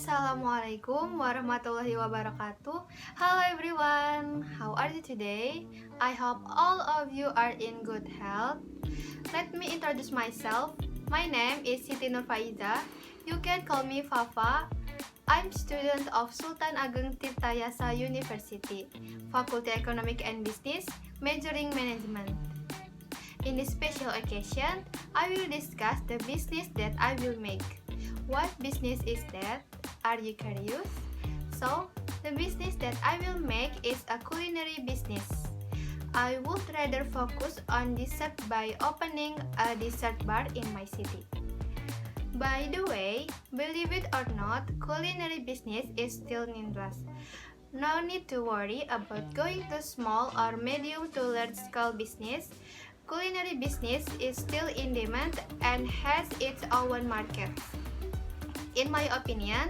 Assalamualaikum warahmatullahi wabarakatuh. Hello everyone, how are you today? I hope all of you are in good health. Let me introduce myself. My name is Siti Nur Faiza. You can call me Fafa. I'm student of Sultan Ageng Tirtayasa University, Faculty Economic and Business, majoring management. In this special occasion, I will discuss the business that I will make. What business is that? Are you curious? So, the business that I will make is a culinary business. I would rather focus on dessert by opening a dessert bar in my city. By the way, believe it or not, culinary business is still nimbus. No need to worry about going to small or medium to large scale business. Culinary business is still in demand and has its own market. In my opinion,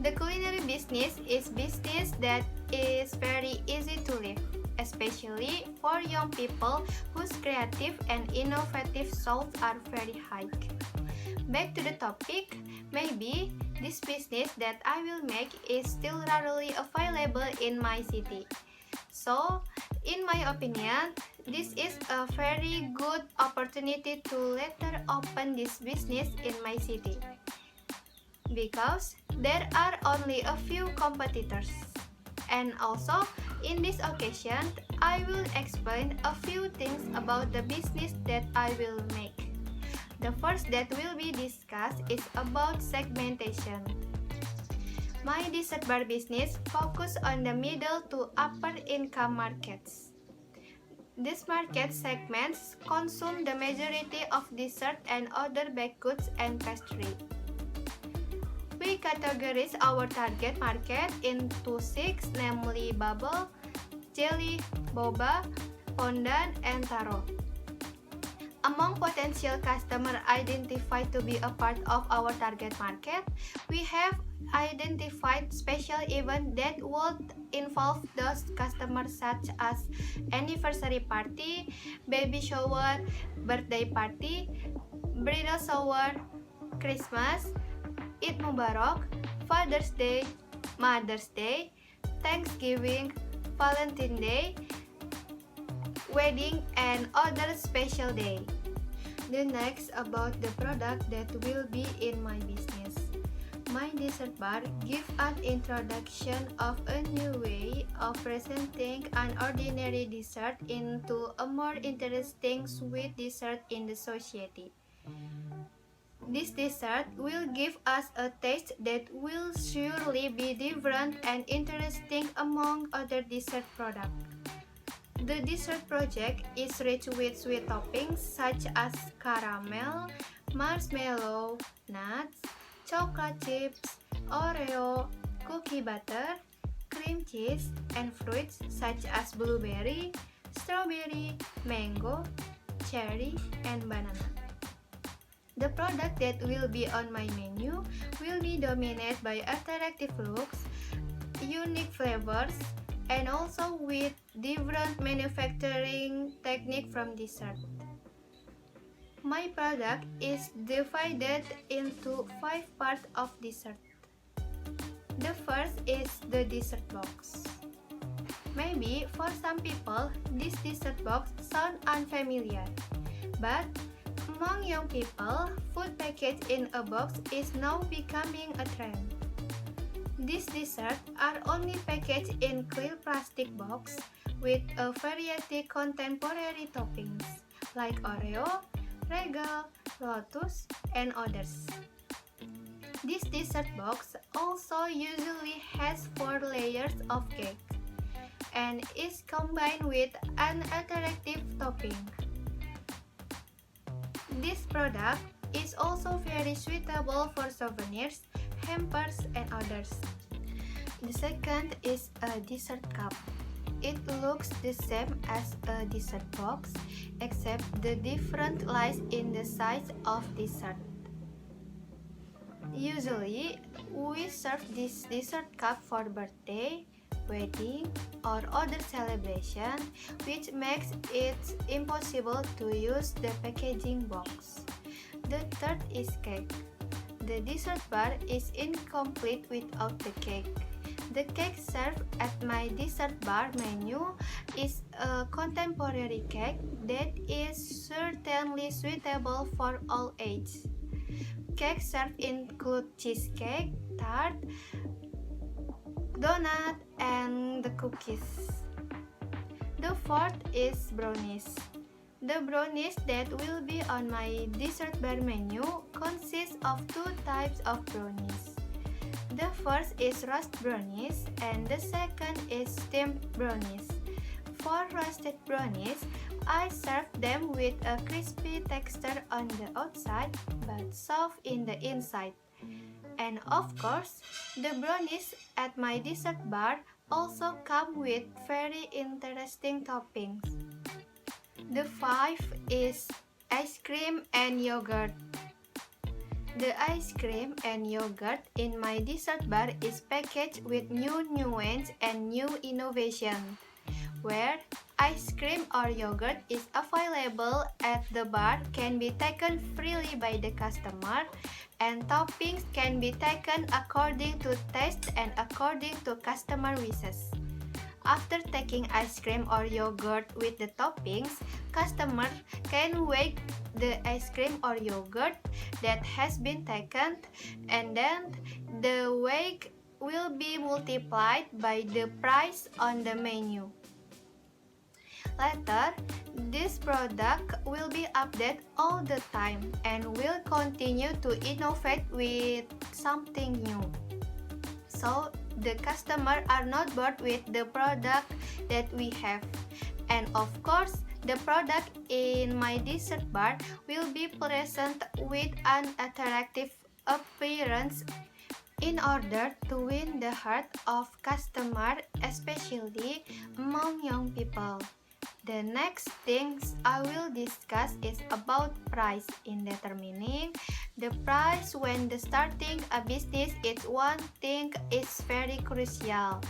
the culinary business is business that is very easy to live, especially for young people whose creative and innovative souls are very high. Back to the topic, maybe this business that I will make is still rarely available in my city. So, in my opinion, this is a very good opportunity to later open this business in my city, because there are only a few competitors. And also, in this occasion, I will explain a few things about the business that I will make. The first that will be discussed is about segmentation. My dessert bar business focus on the middle to upper income markets. These market segments consume the majority of dessert and other baked goods and pastry. We categorize our target market into 6, namely bubble, jelly, boba, fondant, and taro. Among potential customers identified to be a part of our target market, we have identified special events that would involve those customers, such as anniversary party, baby shower, birthday party, bridal shower, Christmas, Eid Mubarak, Father's Day, Mother's Day, Thanksgiving, Valentine's Day, wedding, and other special day. The next about the product that will be in my business. My dessert bar gives an introduction of a new way of presenting an ordinary dessert into a more interesting sweet dessert in the society. This dessert will give us a taste that will surely be different and interesting among other dessert products. The dessert project is rich with sweet toppings such as caramel, marshmallow, nuts, chocolate chips, Oreo, cookie butter, cream cheese, and fruits such as blueberry, strawberry, mango, cherry, and banana. The product that will be on my menu will be dominated by attractive looks, unique flavors, and also with different manufacturing technique from dessert. My product is divided into 5 parts of dessert. The first is the dessert box. Maybe for some people, this dessert box sounds unfamiliar, but among young people, food packaged in a box is now becoming a trend. These desserts are only packaged in clear plastic box with a variety contemporary toppings like Oreo, Regal, Lotus, and others. This dessert box also usually has 4 layers of cake and is combined with an attractive topping. This product is also very suitable for souvenirs, hampers, and others. The second is a dessert cup. It looks the same as a dessert box, except the difference lies in the size of dessert. Usually, we serve this dessert cup for birthday, wedding, or other celebration, which makes it impossible to use the packaging box. The third is cake. The dessert bar is incomplete without the cake. The cake served at my dessert bar menu is a contemporary cake that is certainly suitable for all ages. Cakes served include cheesecake, tart, donut, and the cookies. The fourth is brownies. The brownies that will be on my dessert bar menu consist of two types of brownies. The first is roast brownies and the second is steamed brownies. For roasted brownies, I serve them with a crispy texture on the outside but soft in the inside. And of course, the brownies at my dessert bar also come with very interesting toppings. The fifth is ice cream and yogurt. The ice cream and yogurt in my dessert bar is packaged with new nuance and new innovation, where ice cream or yogurt is available at the bar can be taken freely by the customer, and toppings can be taken according to taste and according to customer wishes. After taking ice cream or yogurt with the toppings, customer can weigh the ice cream or yogurt that has been taken, and then the weight will be multiplied by the price on the menu. Later, this product will be updated all the time and will continue to innovate with something new. So, the customer are not bored with the product that we have. And of course, the product in my dessert bar will be present with an attractive appearance in order to win the heart of customer, especially among young people. The next things I will discuss is about price. In determining the price when starting a business, it's one thing is very crucial.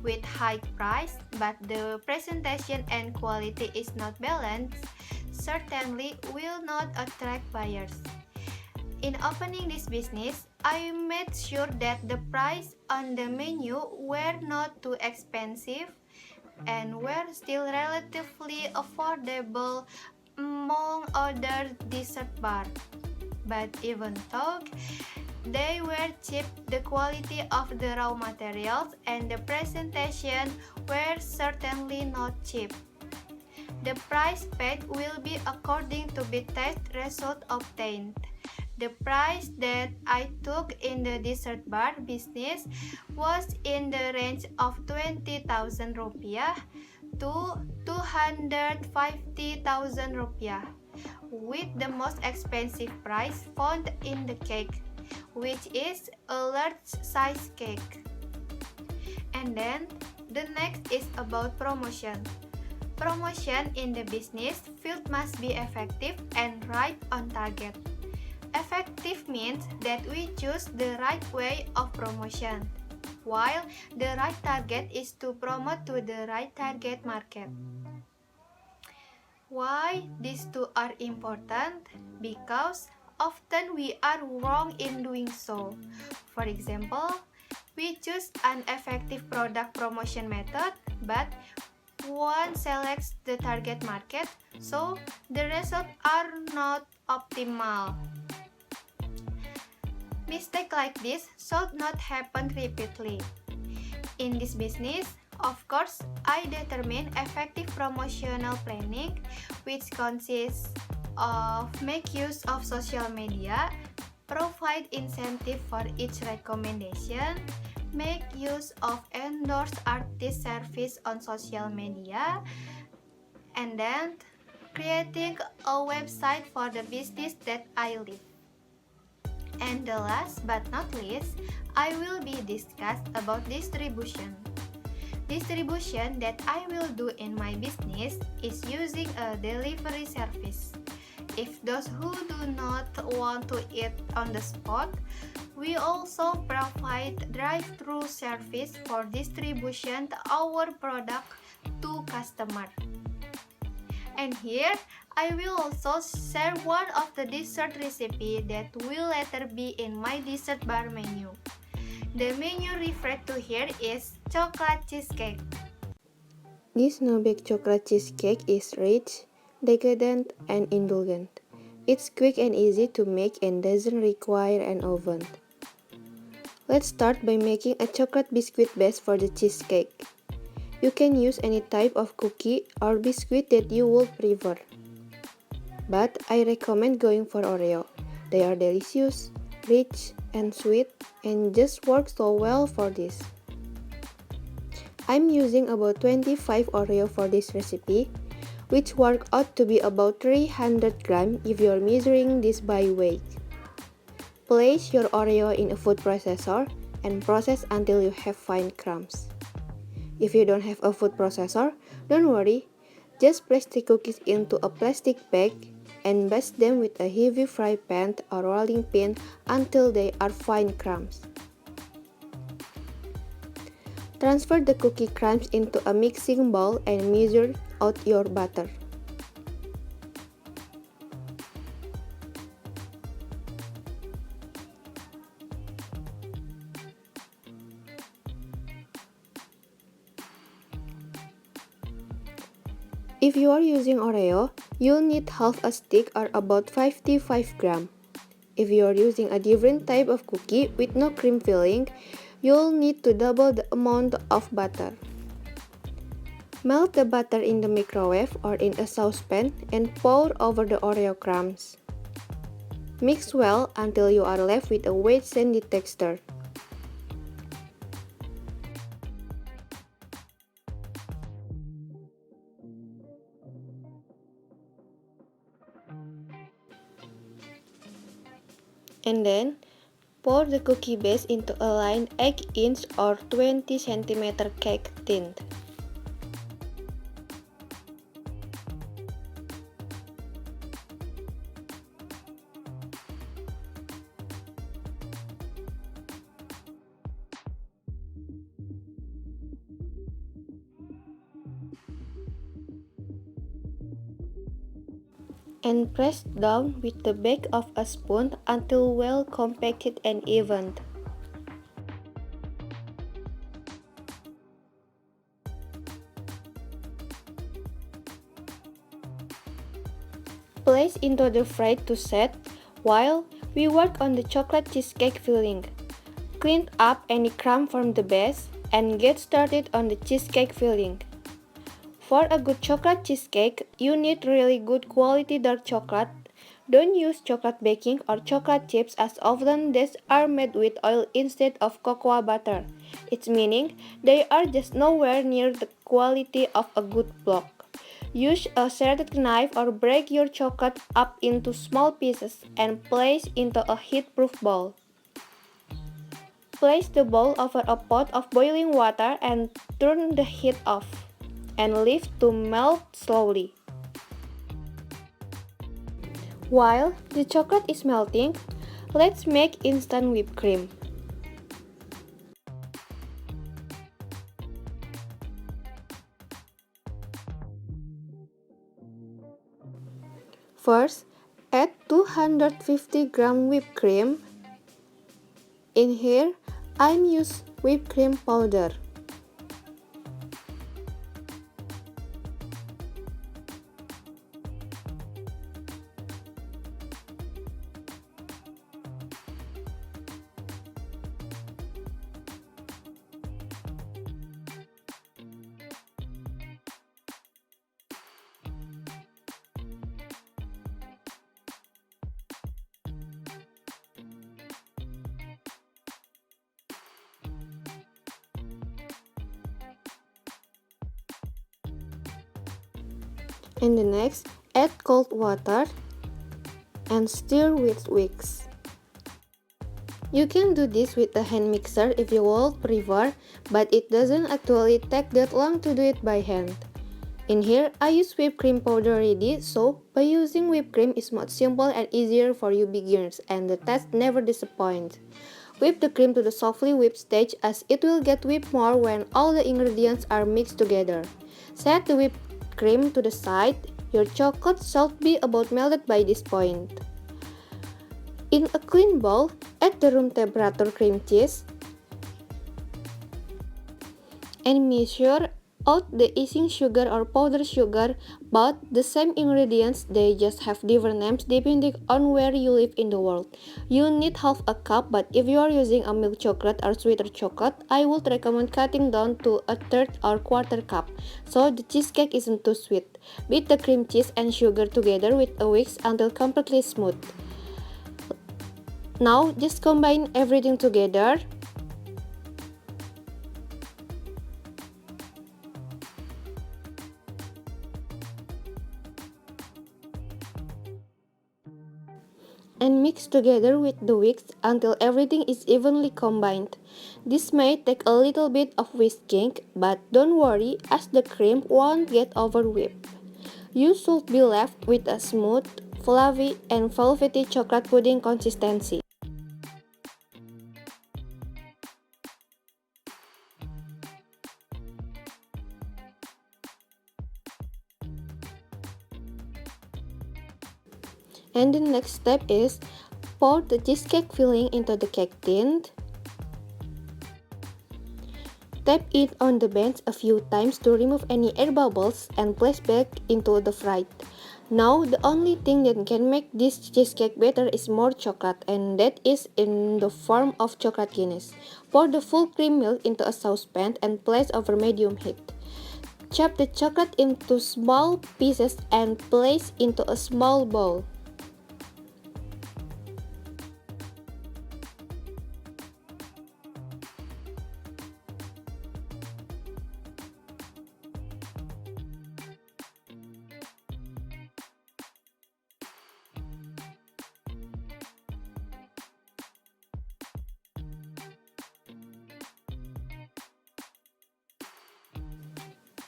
With high price but the presentation and quality is not balanced, certainly will not attract buyers. In opening this business, I made sure that the price on the menu were not too expensive and were still relatively affordable among other dessert bars. But even though they were cheap, the quality of the raw materials and the presentation were certainly not cheap. The price paid will be according to the test result obtained. The price that I took in the dessert bar business was in the range of 20,000 rupiah to 250,000 rupiah, with the most expensive price found in the cake, which is a large size cake. And then the next is about promotion. Promotion in the business field must be effective and right on target. Effective means that we choose the right way of promotion, while the right target is to promote to the right target market. Why these two are important? Because often we are wrong in doing so. For example, we choose an effective product promotion method, but one selects the target market, so the results are not optimal. Mistakes like this should not happen repeatedly. In this business, of course, I determine effective promotional planning, which consists of make use of social media, provide incentive for each recommendation, make use of endorsed artist service on social media, and then creating a website for the business that I lead. And the last but not least, I will be discussed about distribution. Distribution that I will do in my business is using a delivery service. If those who do not want to eat on the spot, we also provide drive-through service for distribution of our product to customers. And here, I will also share one of the dessert recipe that will later be in my dessert bar menu. The menu referred to here is chocolate cheesecake. This no-bake chocolate cheesecake is rich, decadent, and indulgent. It's quick and easy to make and doesn't require an oven. Let's start by making a chocolate biscuit base for the cheesecake. You can use any type of cookie or biscuit that you would prefer. But I recommend going for Oreo. They are delicious, rich, and sweet, and just work so well for this. I'm using about 25 Oreo for this recipe, which work out to be about 300 grams if you're measuring this by weight. Place your Oreo in a food processor and process until you have fine crumbs. If you don't have a food processor, don't worry, just place the cookies into a plastic bag and baste them with a heavy fry pan or rolling pin until they are fine crumbs. Transfer the cookie crumbs into a mixing bowl and measure out your butter. If you are using Oreo, you'll need half a stick or about 55 grams. If you are using a different type of cookie with no cream filling, you'll need to double the amount of butter. Melt the butter in the microwave or in a saucepan and pour over the Oreo crumbs. Mix well until you are left with a wet sandy texture. And then, pour the cookie base into a lined 8-inch or 20 cm cake tin. And press down with the back of a spoon until well compacted and evened. Place into the fry to set while we work on the chocolate cheesecake filling. Clean up any crumb from the base and get started on the cheesecake filling. For a good chocolate cheesecake, you need really good quality dark chocolate. Don't use chocolate baking or chocolate chips as often these are made with oil instead of cocoa butter. It's meaning they are just nowhere near the quality of a good block. Use a serrated knife or break your chocolate up into small pieces and place into a heat-proof bowl. Place the bowl over a pot of boiling water and turn the heat off and leave to melt slowly. While the chocolate is melting, let's make instant whipped cream. First, add 250 gram whipped cream. In here, I'm using whipped cream powder. And the next, add cold water and stir with whisk. You can do this with a hand mixer if you would prefer, but it doesn't actually take that long to do it by hand. In here, I use whipped cream powder already, so by using whipped cream is much simpler and easier for you beginners, and the taste never disappoints. Whip the cream to the softly whipped stage as it will get whipped more when all the ingredients are mixed together. Set the whipped cream to the side Your chocolate should be about melted by this point. In a clean bowl, add the room temperature cream cheese and measure out the icing sugar or powdered sugar, but the same ingredients, they just have different names depending on where you live in the world. You need half a cup, but if you are using a milk chocolate or sweeter chocolate, I would recommend cutting down to a third or quarter cup, so the cheesecake isn't too sweet. Beat the cream cheese and sugar together with a whisk until completely smooth. Now just combine everything together. And mix together with the whisk until everything is evenly combined. This may take a little bit of whisking, but don't worry as the cream won't get over whipped. You should be left with a smooth, fluffy, and velvety chocolate pudding consistency. And the next step is pour the cheesecake filling into the cake tin. Tap it on the bench a few times to remove any air bubbles and place back into the fry. Now the only thing that can make this cheesecake better is more chocolate, and that is in the form of chocolate Guinness. Pour the full cream milk into a saucepan and place over medium heat. Chop the chocolate into small pieces and place into a small bowl.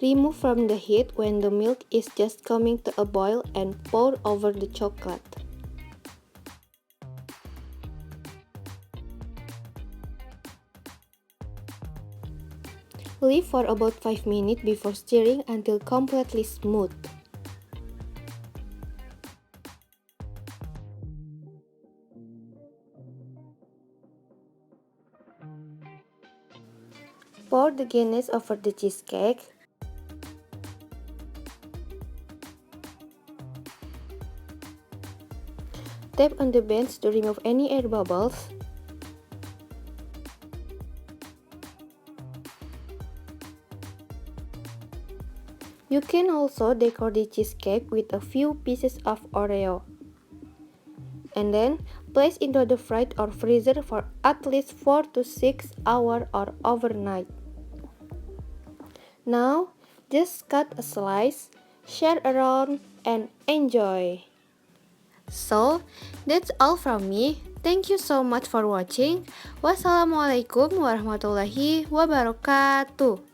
Remove from the heat when the milk is just coming to a boil and pour over the chocolate. Leave for about 5 minutes before stirring until completely smooth. Pour the Guinness over the cheesecake. Tap on the bench to remove any air bubbles. You can also decor the cheesecake with a few pieces of Oreo. And then place into the fridge or freezer for at least 4 to 6 hours or overnight. Now, just cut a slice, share around, and enjoy. So, that's all from me. Thank you so much for watching. Wassalamualaikum warahmatullahi wabarakatuh.